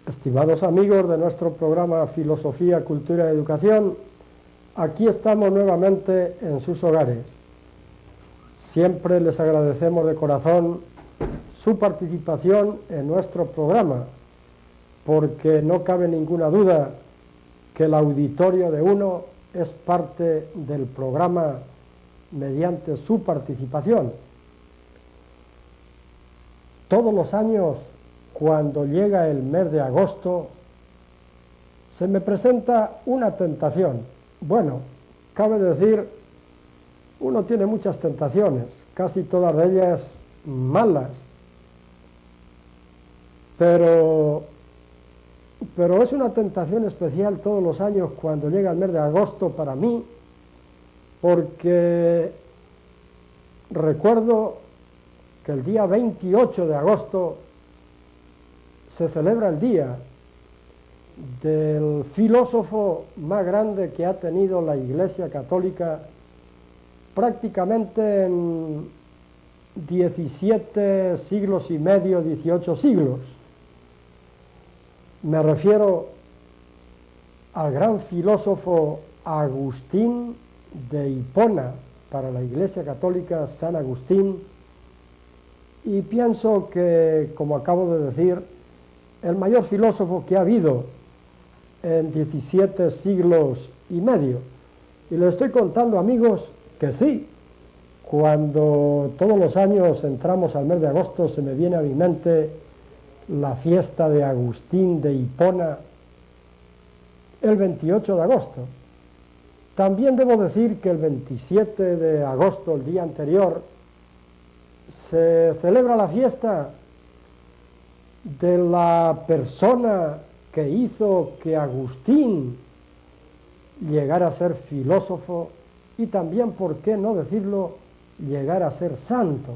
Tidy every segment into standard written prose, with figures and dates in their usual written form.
Estimados amigos de nuestro programa Filosofía, Cultura y Educación, aquí estamos nuevamente en sus hogares. Siempre les agradecemos de corazón su participación en nuestro programa, porque no cabe ninguna duda que el auditorio de uno es parte del programa mediante su participación. Todos los años, cuando llega el mes de agosto, se me presenta una tentación. Bueno, cabe decir, uno tiene muchas tentaciones, casi todas de ellas malas, pero es una tentación especial todos los años cuando llega el mes de agosto para mí, porque recuerdo que el día 28 de agosto se celebra el día del filósofo más grande que ha tenido la Iglesia Católica prácticamente en 17 siglos y medio, 18 siglos. Me refiero al gran filósofo Agustín de Hipona, para la Iglesia Católica San Agustín, y pienso que, como acabo de decir, el mayor filósofo que ha habido en 17 siglos y medio. Y les estoy contando, amigos, que sí, cuando todos los años entramos al mes de agosto se me viene a mi mente la fiesta de Agustín de Hipona el 28 de agosto. También debo decir que el 27 de agosto, el día anterior, se celebra la fiesta de la persona que hizo que Agustín llegara a ser filósofo y también, por qué no decirlo, llegar a ser santo,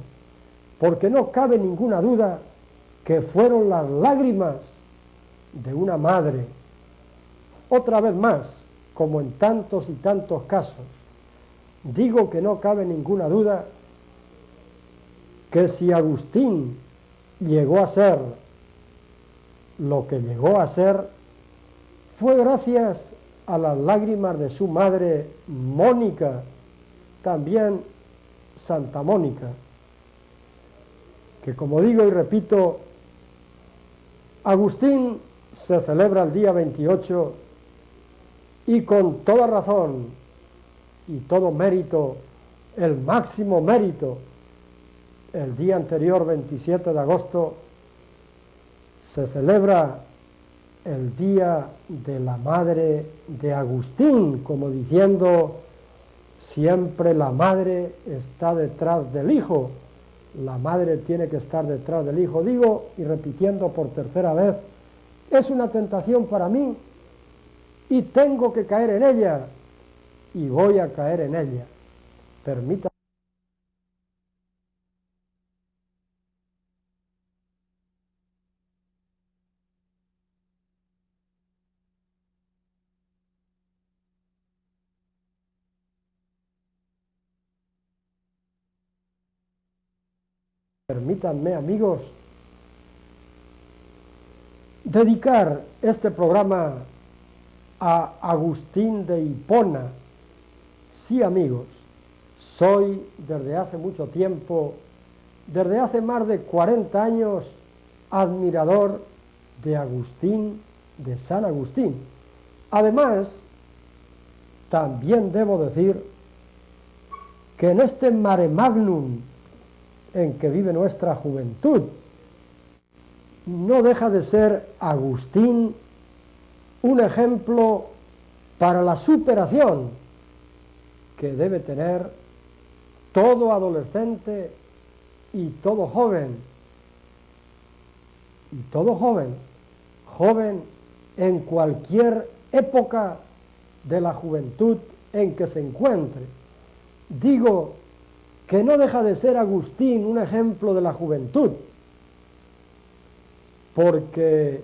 porque no cabe ninguna duda que fueron las lágrimas de una madre. Otra vez más, como en tantos y tantos casos, digo que no cabe ninguna duda que si Agustín llegó a ser lo que llegó a ser, fue gracias a las lágrimas de su madre Mónica, también Santa Mónica, que, como digo y repito, Agustín se celebra el día 28 y con toda razón y todo mérito, el máximo mérito, el día anterior, 27 de agosto, se celebra el Día de la Madre de Agustín, como diciendo, siempre la madre está detrás del hijo, la madre tiene que estar detrás del hijo. Digo, y repitiendo por tercera vez, es una tentación para mí y tengo que caer en ella, y voy a caer en ella. Permítame. Permítanme, amigos, dedicar este programa a Agustín de Hipona. Sí, amigos, soy desde hace mucho tiempo, desde hace más de 40 años, admirador de Agustín, de San Agustín. Además, también debo decir que en este mare magnum en que vive nuestra juventud, no deja de ser Agustín un ejemplo para la superación que debe tener todo adolescente y todo joven, joven en cualquier época de la juventud en que se encuentre. Digo que no deja de ser Agustín un ejemplo de la juventud, porque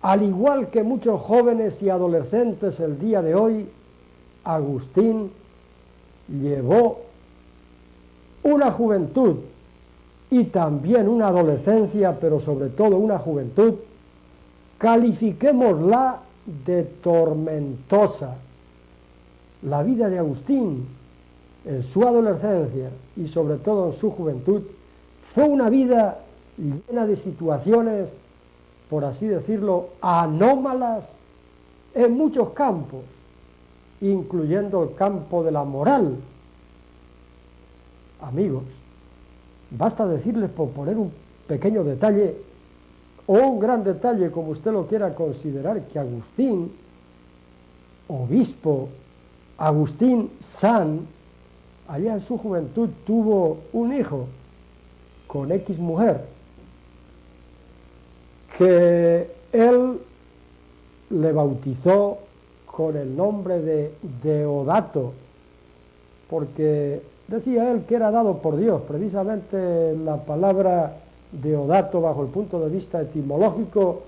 al igual que muchos jóvenes y adolescentes el día de hoy, Agustín llevó una juventud y también una adolescencia, pero sobre todo una juventud califiquémosla de tormentosa. La vida de Agustín en su adolescencia y sobre todo en su juventud fue una vida llena de situaciones, por así decirlo, anómalas en muchos campos, incluyendo el campo de la moral. Amigos, basta decirles, por poner un pequeño detalle o un gran detalle, como usted lo quiera considerar, que Agustín, obispo Agustín San, allá en su juventud tuvo un hijo con X mujer, que él le bautizó con el nombre de Deodato, porque decía él que era dado por Dios. Precisamente la palabra Deodato, bajo el punto de vista etimológico,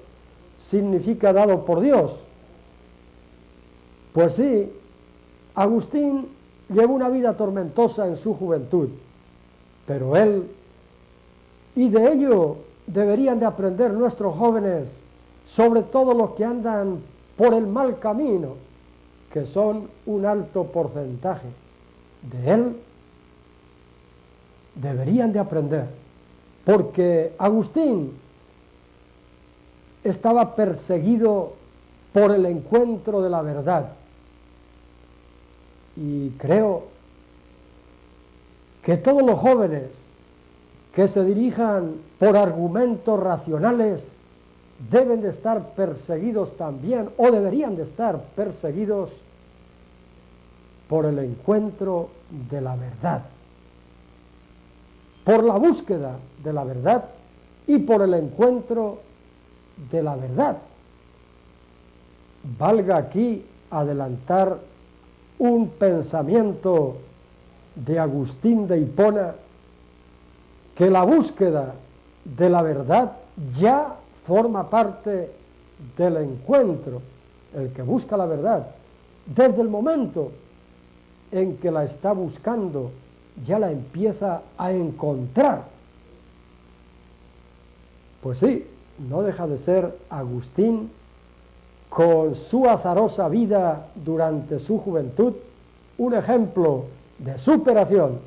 significa dado por Dios. Pues sí, Agustín llevó una vida tormentosa en su juventud, pero él, y de ello deberían de aprender nuestros jóvenes, sobre todo los que andan por el mal camino, que son un alto porcentaje. De él deberían de aprender, porque Agustín estaba perseguido por el encuentro de la verdad, y creo que todos los jóvenes que se dirijan por argumentos racionales deben de estar perseguidos también, o deberían de estar perseguidos por el encuentro de la verdad, por la búsqueda de la verdad y por el encuentro de la verdad. Valga aquí adelantar un pensamiento de Agustín de Hipona, que la búsqueda de la verdad ya forma parte del encuentro. El que busca la verdad, desde el momento en que la está buscando, ya la empieza a encontrar. Pues sí, no deja de ser Agustín, con su azarosa vida durante su juventud, un ejemplo de superación,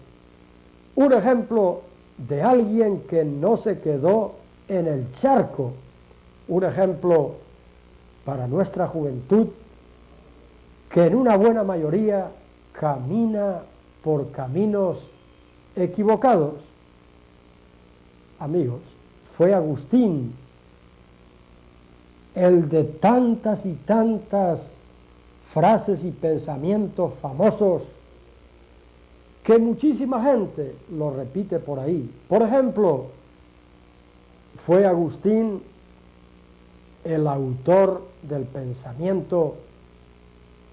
un ejemplo de alguien que no se quedó en el charco, un ejemplo para nuestra juventud que en una buena mayoría camina por caminos equivocados. Amigos, fue Agustín el de tantas y tantas frases y pensamientos famosos que muchísima gente lo repite por ahí. Por ejemplo, fue Agustín el autor del pensamiento: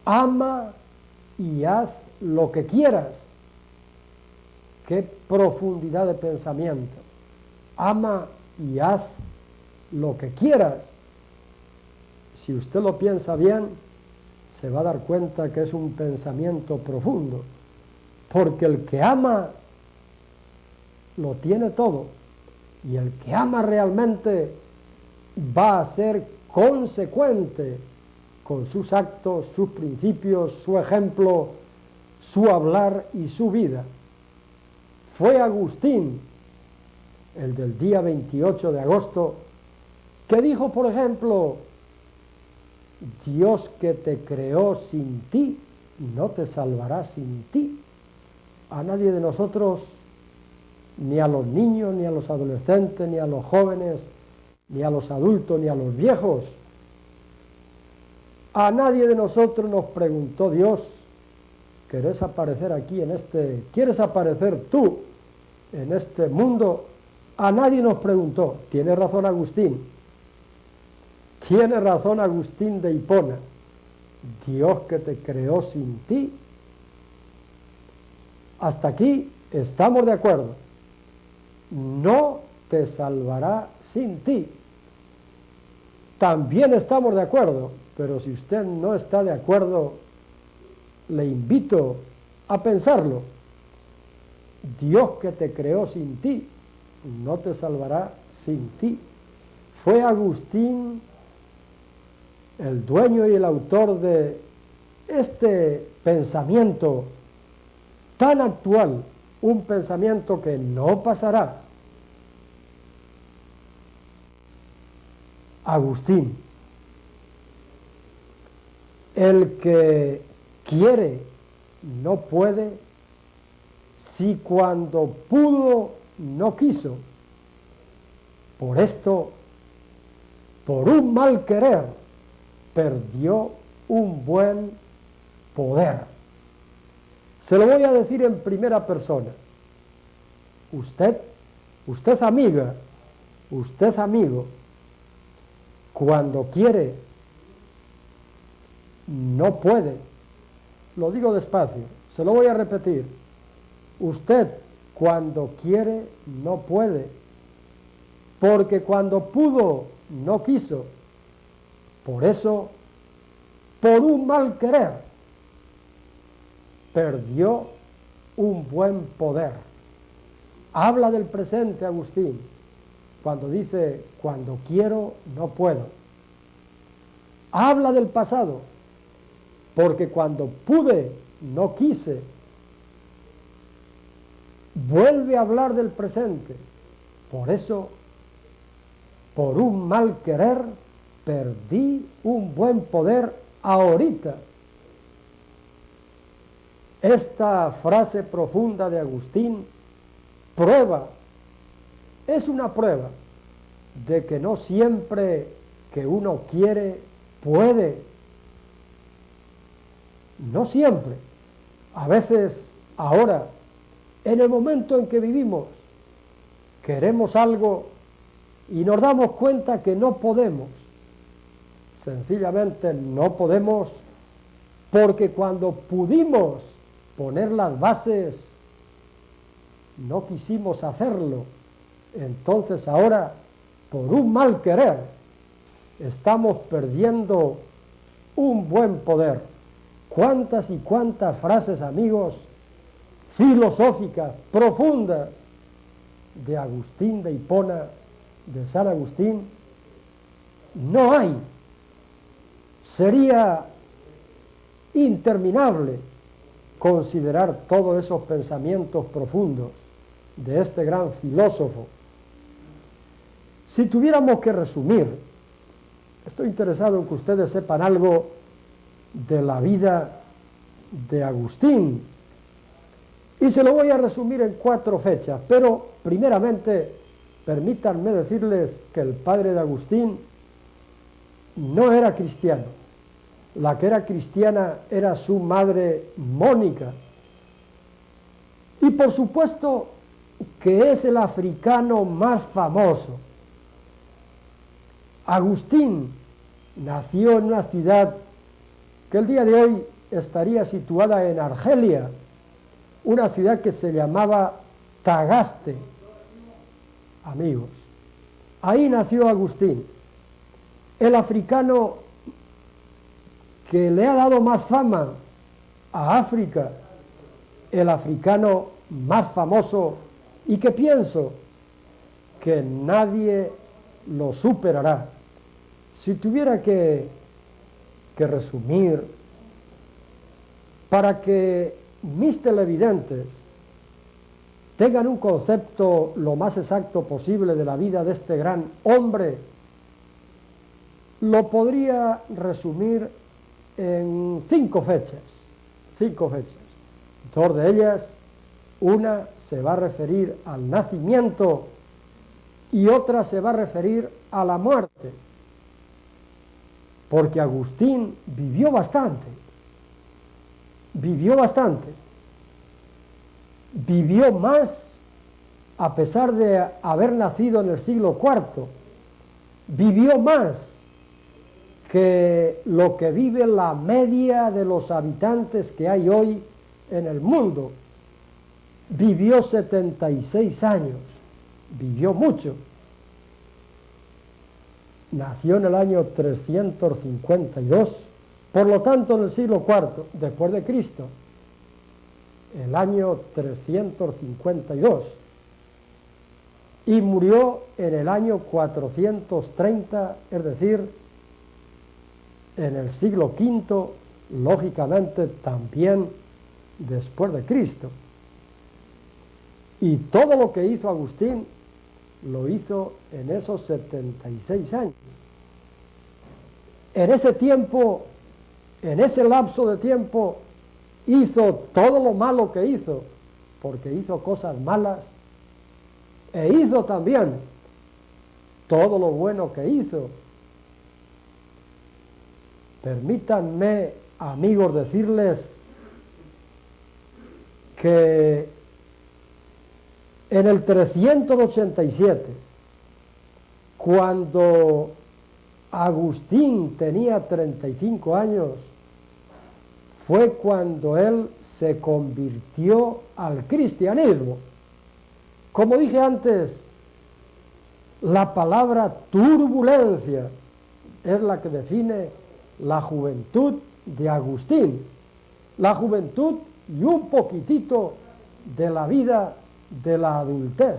ama y haz lo que quieras. Qué profundidad de pensamiento. Ama y haz lo que quieras. Si usted lo piensa bien, se va a dar cuenta que es un pensamiento profundo, porque el que ama lo tiene todo, y el que ama realmente va a ser consecuente con sus actos, sus principios, su ejemplo, su hablar y su vida. Fue Agustín, el del día 28 de agosto, que dijo, por ejemplo: Dios que te creó sin ti, no te salvará sin ti. A nadie de nosotros, ni a los niños, ni a los adolescentes, ni a los jóvenes, ni a los adultos, ni a los viejos, a nadie de nosotros nos preguntó Dios: ¿quieres aparecer aquí quieres aparecer tú en este mundo? A nadie nos preguntó. Tiene razón Agustín. Tiene razón Agustín de Hipona. Dios que te creó sin ti. Hasta aquí estamos de acuerdo. No te salvará sin ti. También estamos de acuerdo, pero si usted no está de acuerdo, le invito a pensarlo. Dios que te creó sin ti, no te salvará sin ti. Fue Agustín el dueño y el autor de este pensamiento tan actual, un pensamiento que no pasará, Agustín. El que quiere no puede, si cuando pudo no quiso. Por esto, por un mal querer, perdió un buen poder. Se lo voy a decir en primera persona. Usted amiga, usted amigo, cuando quiere, no puede. Lo digo despacio, se lo voy a repetir. Usted cuando quiere, no puede. Porque cuando pudo, no quiso. Por eso, por un mal querer, perdió un buen poder. Habla del presente Agustín, cuando dice, cuando quiero, no puedo. Habla del pasado, porque cuando pude, no quise. Vuelve a hablar del presente. Por eso, por un mal querer, perdí un buen poder ahorita. Esta frase profunda de Agustín es una prueba de que no siempre que uno quiere, puede. No siempre. A veces, ahora, en el momento en que vivimos, queremos algo y nos damos cuenta que no podemos. Sencillamente no podemos, porque cuando pudimos poner las bases, no quisimos hacerlo. Entonces ahora, por un mal querer, estamos perdiendo un buen poder. Cuántas y cuántas frases, amigos, filosóficas, profundas, de Agustín de Hipona, de San Agustín, no hay. Sería interminable considerar todos esos pensamientos profundos de este gran filósofo. Si tuviéramos que resumir, estoy interesado en que ustedes sepan algo de la vida de Agustín, y se lo voy a resumir en 4 fechas, pero primeramente permítanme decirles que el padre de Agustín no era cristiano. La que era cristiana era su madre Mónica. Y por supuesto que es el africano más famoso. Agustín nació en una ciudad que el día de hoy estaría situada en Argelia, una ciudad que se llamaba Tagaste, amigos. Ahí nació Agustín, el africano que le ha dado más fama a África, el africano más famoso, y que pienso que nadie lo superará. Si tuviera que resumir, para que mis televidentes tengan un concepto lo más exacto posible de la vida de este gran hombre, lo podría resumir en 5 fechas. 5 fechas. 2 de ellas, una se va a referir al nacimiento y otra se va a referir a la muerte. Porque Agustín vivió bastante. Vivió bastante. Vivió más a pesar de haber nacido en el siglo IV. Vivió más que lo que vive la media de los habitantes que hay hoy en el mundo. Vivió 76 años, vivió mucho. Nació en el año 352, por lo tanto en el siglo IV después de Cristo, el año 352, y murió en el año 430, es decir, en el siglo V, lógicamente también después de Cristo. Y todo lo que hizo Agustín lo hizo en esos 76 años. En ese tiempo, en ese lapso de tiempo, hizo todo lo malo que hizo, porque hizo cosas malas, e hizo también todo lo bueno que hizo. Permítanme, amigos, decirles que en el 387, cuando Agustín tenía 35 años, fue cuando él se convirtió al cristianismo. Como dije antes, la palabra turbulencia es la que define la juventud de Agustín, la juventud y un poquitito de la vida de la adultez,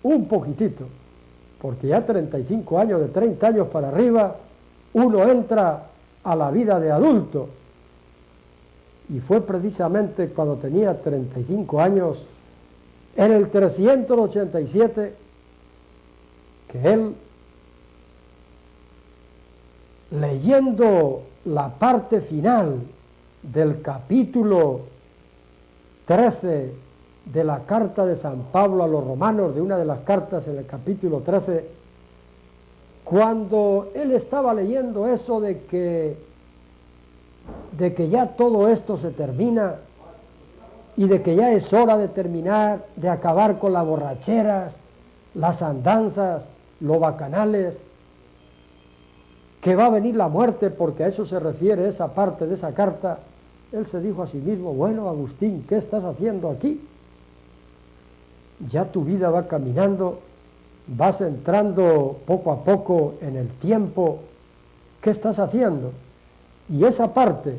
un poquitito, porque ya 35 años, de 30 años para arriba, uno entra a la vida de adulto, y fue precisamente cuando tenía 35 años, en el 387, que él, leyendo la parte final del capítulo 13 de la carta de San Pablo a los romanos, de una de las cartas en el capítulo 13, cuando él estaba leyendo eso de que ya todo esto se termina y de que ya es hora de terminar, de acabar con las borracheras, las andanzas, los bacanales, que va a venir la muerte, porque a eso se refiere esa parte de esa carta, él se dijo a sí mismo: bueno, Agustín, ¿qué estás haciendo aquí? Ya tu vida va caminando, vas entrando poco a poco en el tiempo, ¿qué estás haciendo? Y esa parte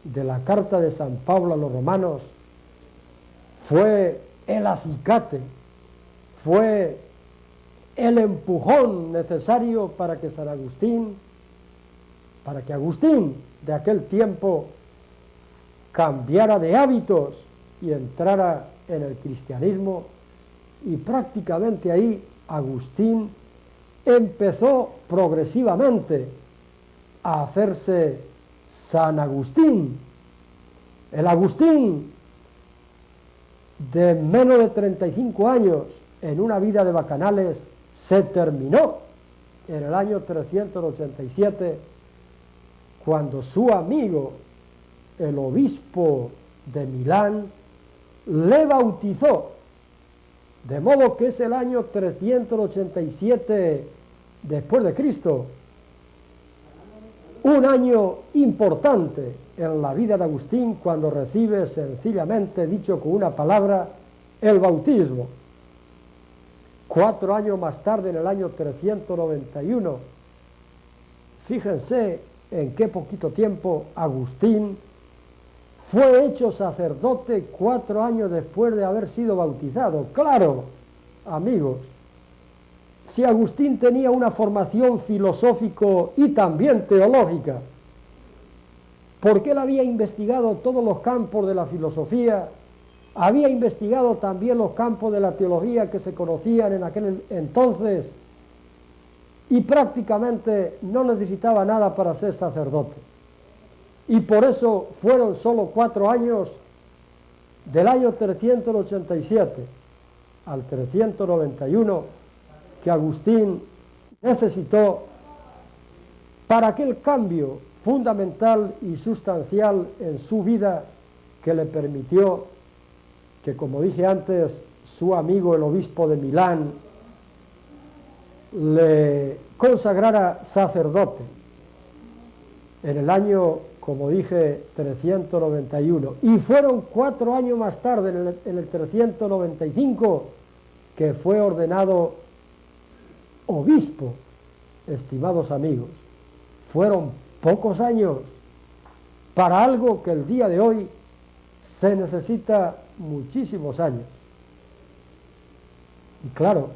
de la carta de San Pablo a los romanos fue el acicate, fue el empujón necesario para que San Agustín, para que Agustín de aquel tiempo cambiara de hábitos y entrara en el cristianismo, y prácticamente ahí Agustín empezó progresivamente a hacerse San Agustín. El Agustín de menos de 35 años en una vida de bacanales se terminó en el año 387, cuando su amigo, el obispo de Milán, le bautizó, de modo que es el año 387 después de Cristo, un año importante en la vida de Agustín, cuando recibe, sencillamente dicho con una palabra, el bautismo. 4 años más tarde, en el año 391, fíjense en qué poquito tiempo Agustín fue hecho sacerdote 4 años después de haber sido bautizado. Claro, amigos, si Agustín tenía una formación filosófico y también teológica, porque él había investigado todos los campos de la filosofía, había investigado también los campos de la teología que se conocían en aquel entonces, y prácticamente no necesitaba nada para ser sacerdote. Y por eso fueron solo 4 años, del año 387 al 391, que Agustín necesitó para aquel cambio fundamental y sustancial en su vida, que le permitió que, como dije antes, su amigo el obispo de Milán le consagrara sacerdote en el año, como dije, 391. Y fueron 4 años más tarde, en el 395, que fue ordenado obispo. Estimados amigos, fueron pocos años para algo que el día de hoy se necesita muchísimos años. Y claro,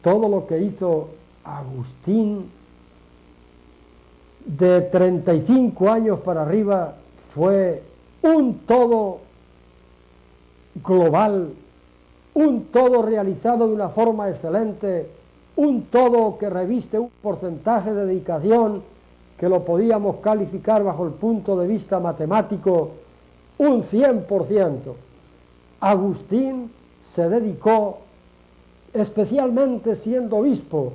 todo lo que hizo Agustín de 35 años para arriba fue un todo global, un todo realizado de una forma excelente, un todo que reviste un porcentaje de dedicación que lo podíamos calificar bajo el punto de vista matemático, un 100%. Agustín se dedicó, especialmente siendo obispo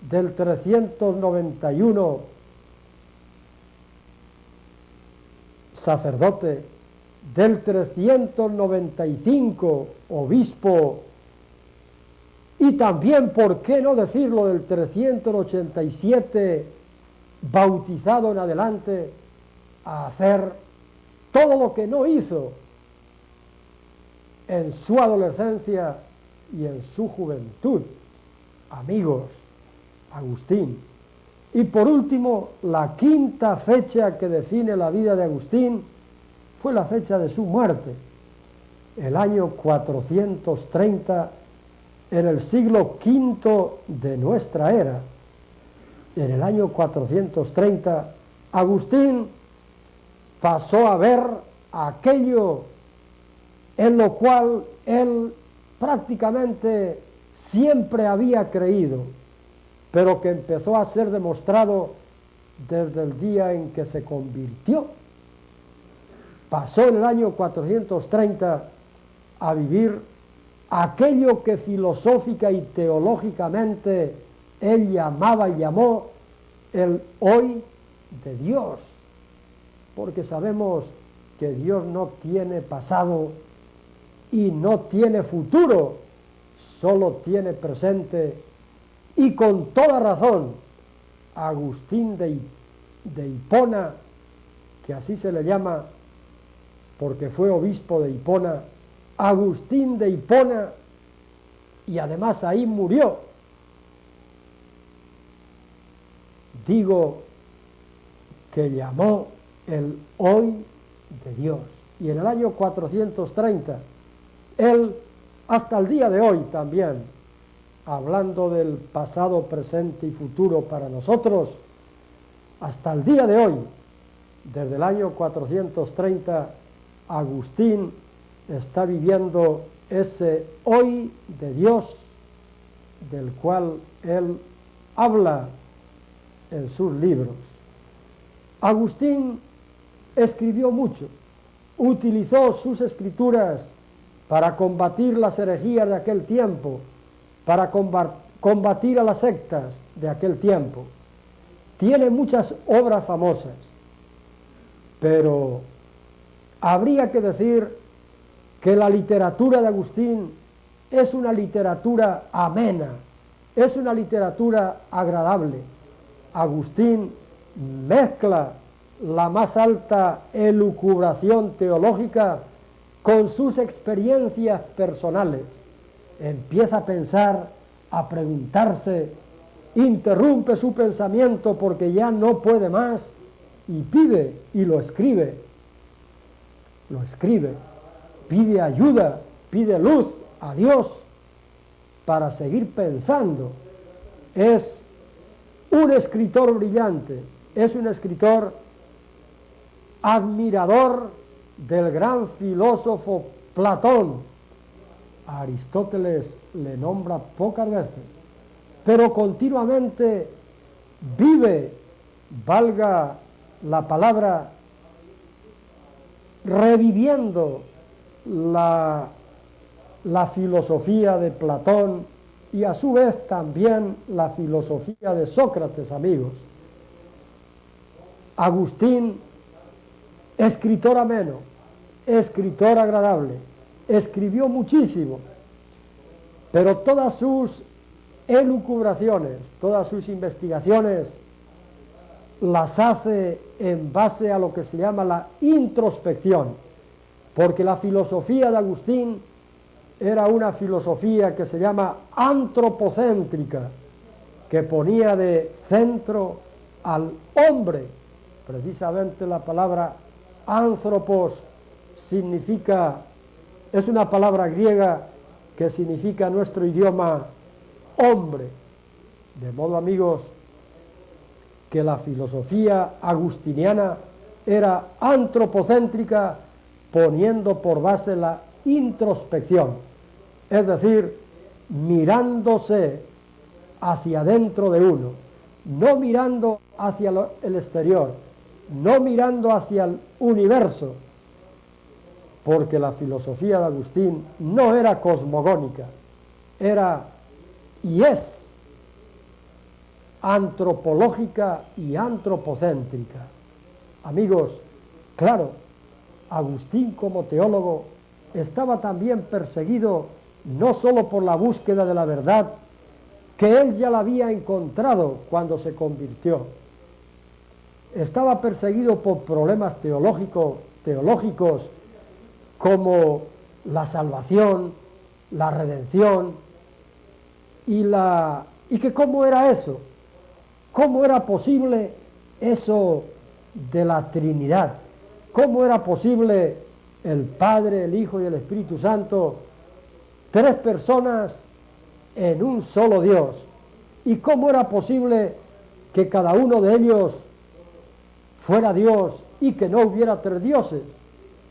del 391, sacerdote, del 395 obispo, y también, ¿por qué no decirlo?, del 387 bautizado en adelante, a hacer todo lo que no hizo en su adolescencia y en su juventud. Amigos, Agustín. Y por último, la quinta fecha que define la vida de Agustín fue la fecha de su muerte, el año 430, en el siglo V de nuestra era. En el año 430, Agustín pasó a ver aquello en lo cual él prácticamente siempre había creído, pero que empezó a ser demostrado desde el día en que se convirtió. Pasó en el año 430 a vivir aquello que filosófica y teológicamente él llamaba y llamó el hoy de Dios, porque sabemos que Dios no tiene pasado y no tiene futuro, solo tiene presente. Y con toda razón, Agustín de Hipona, que así se le llama porque fue obispo de Hipona, Agustín de Hipona, y además ahí murió. Digo que llamó el hoy de Dios. Y en el año 430, él, hasta el día de hoy también, hablando del pasado, presente y futuro para nosotros, hasta el día de hoy, desde el año 430, Agustín está viviendo ese hoy de Dios del cual él habla en sus libros. Agustín escribió mucho, utilizó sus escrituras para combatir las herejías de aquel tiempo, para combatir a las sectas de aquel tiempo. Tiene muchas obras famosas, pero habría que decir que la literatura de Agustín es una literatura amena, es una literatura agradable. Agustín mezcla la más alta elucubración teológica con sus experiencias personales. Empieza a pensar, a preguntarse, interrumpe su pensamiento porque ya no puede más y pide y lo escribe, pide ayuda, pide luz a Dios para seguir pensando. Es un escritor brillante, es un escritor admirador del gran filósofo Platón. A Aristóteles le nombra pocas veces, pero continuamente vive, valga la palabra, reviviendo la filosofía de Platón y a su vez también la filosofía de Sócrates, amigos. Agustín, escritor ameno, escritor agradable, escribió muchísimo, pero todas sus elucubraciones, todas sus investigaciones las hace en base a lo que se llama la introspección, porque la filosofía de Agustín era una filosofía que se llama antropocéntrica, que ponía de centro al hombre. Precisamente la palabra anthropos significa, es una palabra griega que significa en nuestro idioma hombre. De modo, amigos, que la filosofía agustiniana era antropocéntrica, poniendo por base la introspección, es decir, mirándose hacia dentro de uno, no mirando hacia el exterior, no mirando hacia el universo, porque la filosofía de Agustín no era cosmogónica, era y es antropológica y antropocéntrica. Amigos, claro, Agustín como teólogo estaba también perseguido no solo por la búsqueda de la verdad, que él ya la había encontrado cuando se convirtió. Estaba perseguido por problemas teológicos como la salvación, la redención, y que cómo era eso, cómo era posible eso de la Trinidad, cómo era posible el Padre, el Hijo y el Espíritu Santo, tres personas en un solo Dios, y cómo era posible que cada uno de ellos fuera Dios y que no hubiera tres dioses,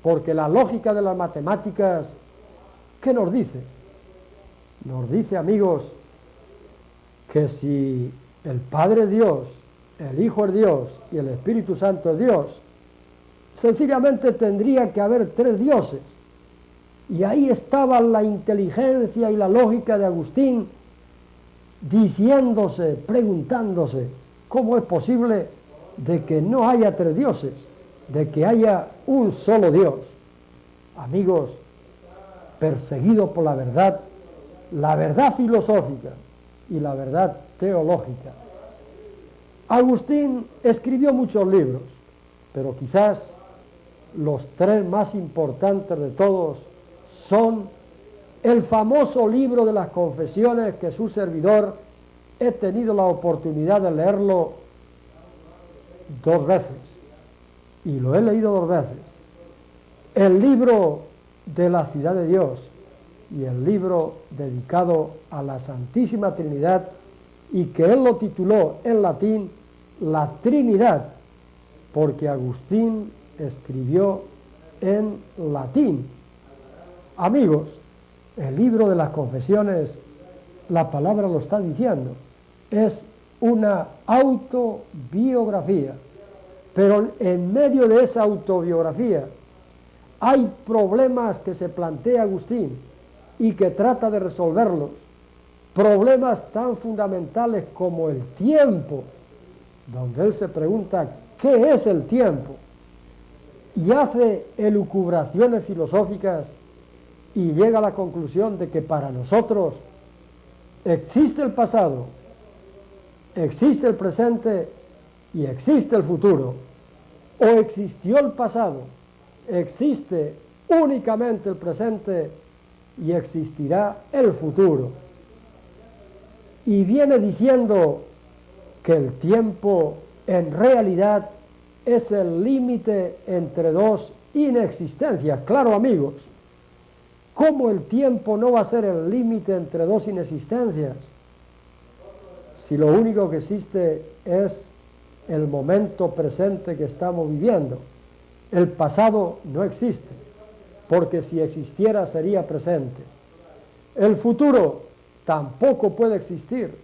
porque la lógica de las matemáticas, ¿qué nos dice? Nos dice, amigos, que si el Padre es Dios, el Hijo es Dios y el Espíritu Santo es Dios, sencillamente tendría que haber tres dioses. Y ahí estaba la inteligencia y la lógica de Agustín diciéndose, preguntándose, ¿cómo es posible de que no haya tres dioses, de que haya un solo Dios? Amigos, perseguido por la verdad filosófica y la verdad teológica. Agustín escribió muchos libros, pero quizás los tres más importantes de todos son el famoso libro de las Confesiones, que su servidor he tenido la oportunidad de leerlo 2 veces, y lo he leído 2 veces, el libro de la Ciudad de Dios y el libro dedicado a la Santísima Trinidad, y que él lo tituló en latín La Trinidad, porque Agustín escribió en latín. Amigos, el libro de las Confesiones, la palabra lo está diciendo, es una autobiografía, pero en medio de esa autobiografía hay problemas que se plantea Agustín y que trata de resolverlos, problemas tan fundamentales como el tiempo, donde él se pregunta ¿qué es el tiempo? Y hace elucubraciones filosóficas y llega a la conclusión de que para nosotros existe el pasado, existe el presente y existe el futuro. O existió el pasado, existe únicamente el presente y existirá el futuro. Y viene diciendo que el tiempo en realidad es el límite entre dos inexistencias. Claro, amigos, ¿cómo el tiempo no va a ser el límite entre dos inexistencias? Si lo único que existe es el momento presente que estamos viviendo. El pasado no existe, porque si existiera sería presente. El futuro tampoco puede existir,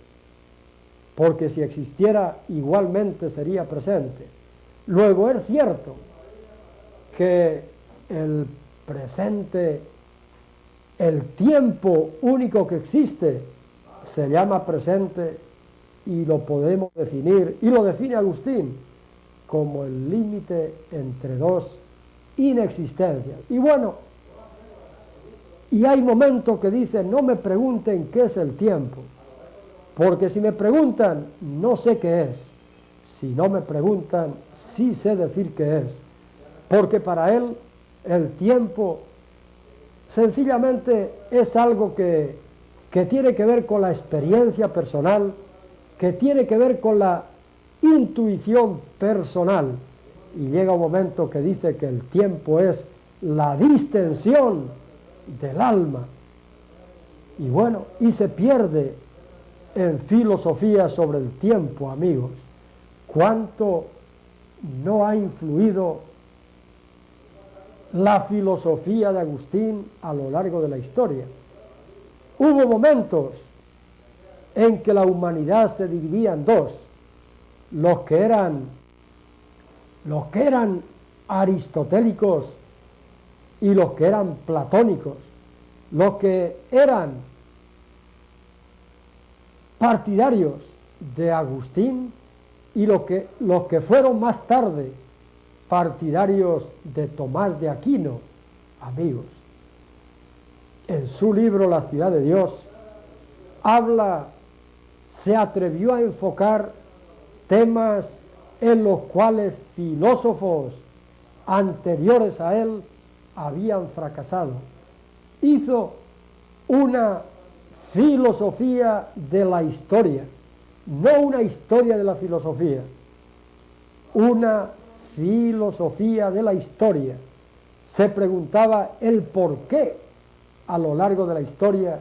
porque si existiera igualmente sería presente. Luego es cierto que el presente, el tiempo único que existe, se llama presente y lo podemos definir, y lo define Agustín, como el límite entre dos inexistencias. Y bueno, y hay momentos que dicen, no me pregunten qué es el tiempo, porque si me preguntan, no sé qué es. Si no me preguntan, sí sé decir qué es, porque para él el tiempo sencillamente es algo que tiene que ver con la experiencia personal, que tiene que ver con la intuición personal, y llega un momento que dice que el tiempo es la distensión del alma, y bueno, y se pierde en filosofía sobre el tiempo, amigos, cuánto no ha influido la filosofía de Agustín a lo largo de la historia. Hubo momentos en que la humanidad se dividía en dos, los que eran aristotélicos y los que eran platónicos, los que eran partidarios de Agustín y los que fueron más tarde partidarios de Tomás de Aquino. Amigos, en su libro La ciudad de Dios se atrevió a enfocar temas en los cuales filósofos anteriores a él habían fracasado. Hizo una filosofía de la historia, no una historia de la filosofía, una filosofía de la historia. Se preguntaba el por qué a lo largo de la historia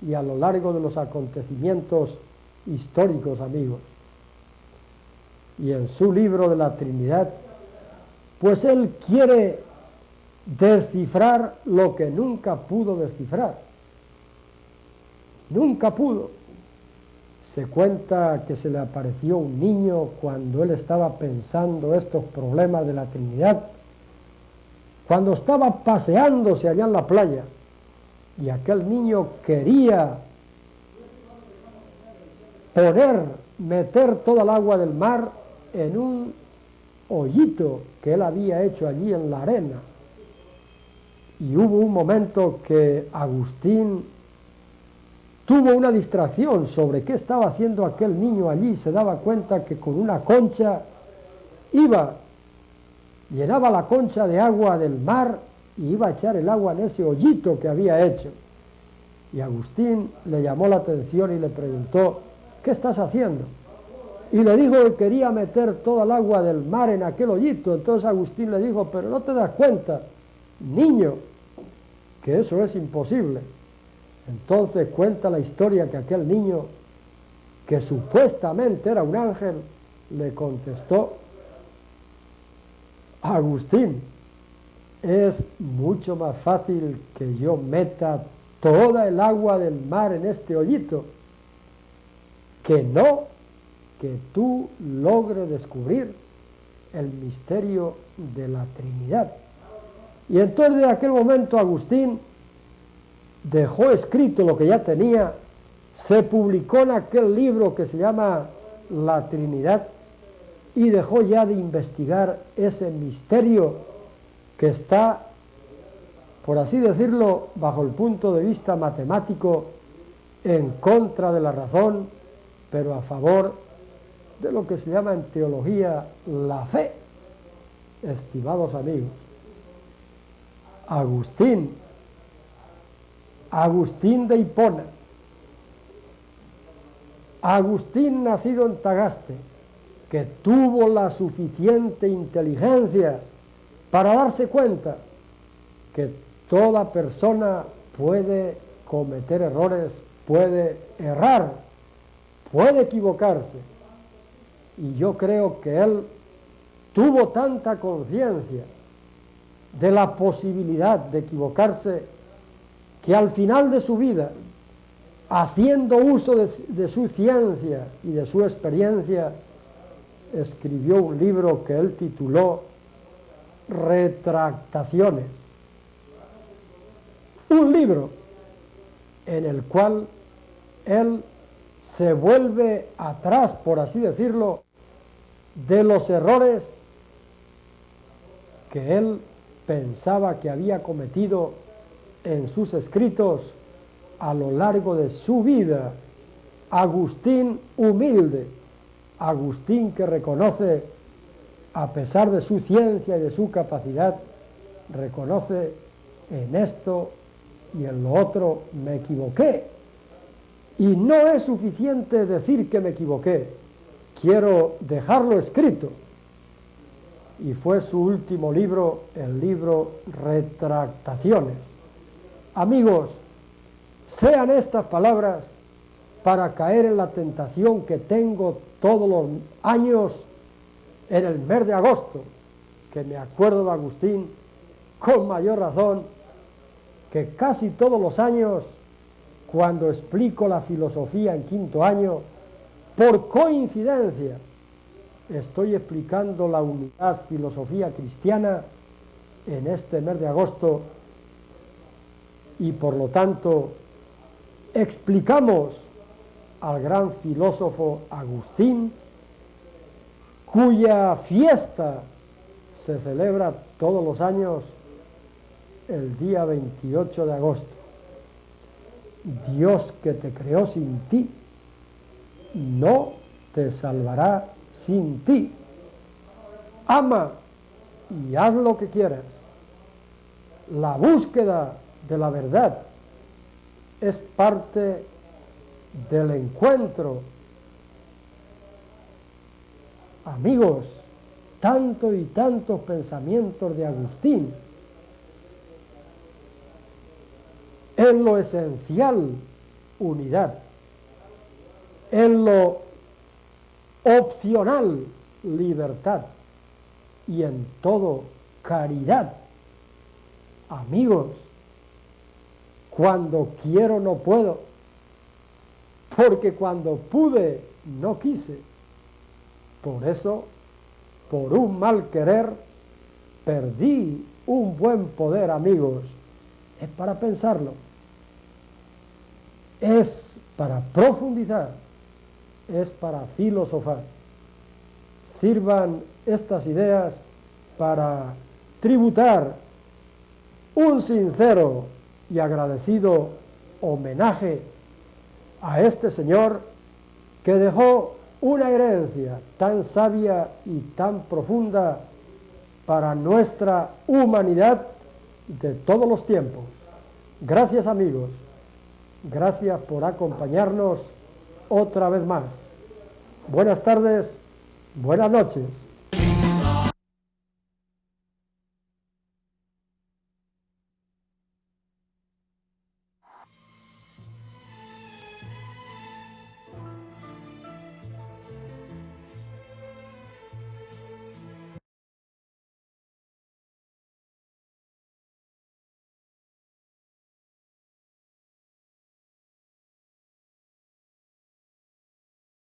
y a lo largo de los acontecimientos históricos, amigos. Y en su libro de la Trinidad, pues él quiere descifrar lo que nunca pudo descifrar. Nunca pudo. Se cuenta que se le apareció un niño cuando él estaba pensando estos problemas de la Trinidad, cuando estaba paseándose allá en la playa, y aquel niño quería meter toda el agua del mar en un hoyito que él había hecho allí en la arena. Y hubo un momento que Agustín tuvo una distracción sobre qué estaba haciendo aquel niño allí. Se daba cuenta que con una concha llenaba la concha de agua del mar y iba a echar el agua en ese hoyito que había hecho. Y Agustín le llamó la atención y le preguntó: ¿qué estás haciendo? Y le dijo que quería meter toda el agua del mar en aquel hoyito. Entonces Agustín le dijo: pero no te das cuenta, niño, que eso es imposible. Entonces cuenta la historia que aquel niño, que supuestamente era un ángel, le contestó: Agustín, es mucho más fácil que yo meta toda el agua del mar en este hoyito, que no que tú logres descubrir el misterio de la Trinidad. Y entonces de aquel momento Agustín dejó escrito lo que ya tenía, se publicó en aquel libro que se llama La Trinidad y dejó ya de investigar ese misterio que está, por así decirlo, bajo el punto de vista matemático, en contra de la razón, pero a favor de lo que se llama en teología la fe. Estimados amigos, Agustín de Hipona, Agustín nacido en Tagaste, que tuvo la suficiente inteligencia para darse cuenta que toda persona puede cometer errores, puede errar, puede equivocarse. Y yo creo que él tuvo tanta conciencia de la posibilidad de equivocarse que al final de su vida, haciendo uso de su ciencia y de su experiencia, escribió un libro que él tituló Retractaciones. Un libro en el cual él se vuelve atrás, por así decirlo, de los errores que él pensaba que había cometido en sus escritos a lo largo de su vida. Agustín humilde, Agustín que reconoce, a pesar de su ciencia y de su capacidad, reconoce: en esto y en lo otro me equivoqué. Y no es suficiente decir que me equivoqué, quiero dejarlo escrito. Y fue su último libro, el libro Retractaciones. Amigos, sean estas palabras para caer en la tentación que tengo todos los años en el mes de agosto, que me acuerdo de Agustín con mayor razón que casi todos los años, cuando explico la filosofía en quinto año, por coincidencia, estoy explicando la unidad filosofía cristiana en este mes de agosto y por lo tanto explicamos al gran filósofo Agustín, cuya fiesta se celebra todos los años el día 28 de agosto. Dios que te creó sin ti, no te salvará sin ti. Ama y haz lo que quieras. La búsqueda de la verdad es parte del encuentro. Amigos, tantos y tantos pensamientos de Agustín. En lo esencial, unidad. En lo opcional, libertad. Y en todo, caridad. Amigos, cuando quiero no puedo, porque cuando pude no quise. Por eso, por un mal querer, perdí un buen poder, amigos. Es para pensarlo, es para profundizar, es para filosofar. Sirvan estas ideas para tributar un sincero y agradecido homenaje a este señor que dejó una herencia tan sabia y tan profunda para nuestra humanidad de todos los tiempos. Gracias, amigos, gracias por acompañarnos otra vez más. Buenas tardes, buenas noches.